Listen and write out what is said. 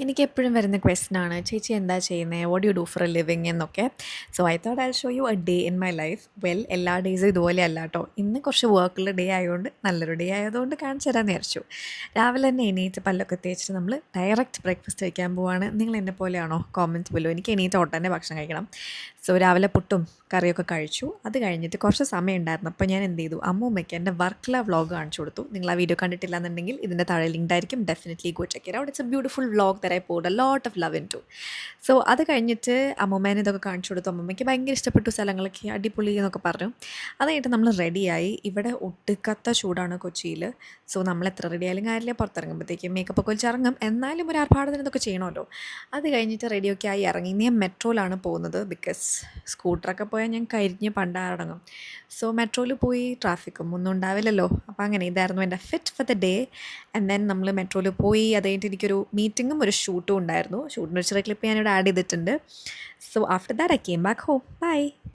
എനിക്കെപ്പോഴും വരുന്ന ക്വസ്റ്റ്യനാണ് ചേച്ചി എന്താ ചെയ്യുന്നത്, what you do for a living എന്നൊക്കെ. So I thought I show you a day in my life. Well, എല്ലാ ഡേയ്സും ഇതുപോലെ അല്ല കേട്ടോ. ഇന്ന് കുറച്ച് വർക്കുള്ള ഡേ ആയതുകൊണ്ട്, നല്ലൊരു ഡേ ആയതുകൊണ്ട് കാണിച്ചു തരാമെന്ന് വിചാരിച്ചു. രാവിലെ തന്നെ എണീറ്റ് പല്ലൊക്കെ തേച്ചിട്ട് നമ്മൾ ഡയറക്റ്റ് ബ്രേക്ക്ഫാസ്റ്റ് കഴിക്കാൻ പോവാണ്. നിങ്ങൾ എന്നെ പോലെയാണോ? Comment below. എനിക്ക് എണീറ്റ് ഉടനെ ഭക്ഷണം കഴിക്കണം. സോ രാവിലെ പുട്ടും കറിയൊക്കെ കഴിച്ചു. അത് കഴിഞ്ഞിട്ട് കുറച്ച് സമയം ഉണ്ടായിരുന്നു. അപ്പോൾ ഞാൻ എന്ത് ചെയ്തു, അമ്മൂമ്മയ്ക്ക് എൻ്റെ വർക്കല വ്ളോഗ് കാണിച്ചു കൊടുത്തു. നിങ്ങൾ ആ വീഡിയോ കണ്ടിട്ടില്ല എന്നുണ്ടെങ്കിൽ ഇതിൻ്റെ താഴെ ലിങ്ക് ആയിരിക്കും. Definitely go check it out. It's A beautiful vlog that I poured a lot of love into. So അത് കഴിഞ്ഞിട്ട് അമ്മൂമ്മേനെ ഇതൊക്കെ കാണിച്ചു കൊടുത്തു. അമ്മൂമ്മയ്ക്ക് ഭയങ്കര ഇഷ്ടപ്പെട്ടു, സ്ഥലങ്ങളൊക്കെ അടിപൊളി എന്നൊക്കെ പറഞ്ഞു. അത് കഴിഞ്ഞിട്ട് നമ്മൾ റെഡിയായി. ഇവിടെ ഒട്ടുക്കത്ത ചൂടാണ് കൊച്ചിയിൽ. സോ നമ്മൾ എത്ര റെഡി ആയാലും കാര്യമില്ല, പുറത്തിറങ്ങുമ്പോഴത്തേക്കും മേക്കപ്പ് ഒക്കെ വെച്ചിറങ്ങും. എന്നാലും ഒരു ആർഭാടത്തിന് ഇതൊക്കെ ചെയ്യണമല്ലോ. അത് കഴിഞ്ഞിട്ട് റെഡിയൊക്കെ ആയി ഇറങ്ങി. ഞാൻ മെട്രോയിലാണ് പോകുന്നത്. ബിക്കോസ് സ്കൂട്ടറൊക്കെ പോയാൽ ഞാൻ കരിഞ്ഞ് പണ്ടാറടങ്ങും. സോ മെട്രോയിൽ പോയി ട്രാഫിക്കും ഒന്നും ഉണ്ടാവില്ലല്ലോ. അപ്പോൾ അങ്ങനെ ഇതായിരുന്നു എൻ്റെ fit for the day. And then നമ്മൾ മെട്രോയിൽ പോയി. അത് കഴിഞ്ഞിട്ട് എനിക്കൊരു മീറ്റിങ്ങും ഒരു ഷൂട്ടും ഉണ്ടായിരുന്നു. ഷൂട്ടിൻ്റെ ഒരു ചെറിയ ക്ലിപ്പ് ഞാനിവിടെ ആഡ് ചെയ്തിട്ടുണ്ട്. So after that I came back home. By.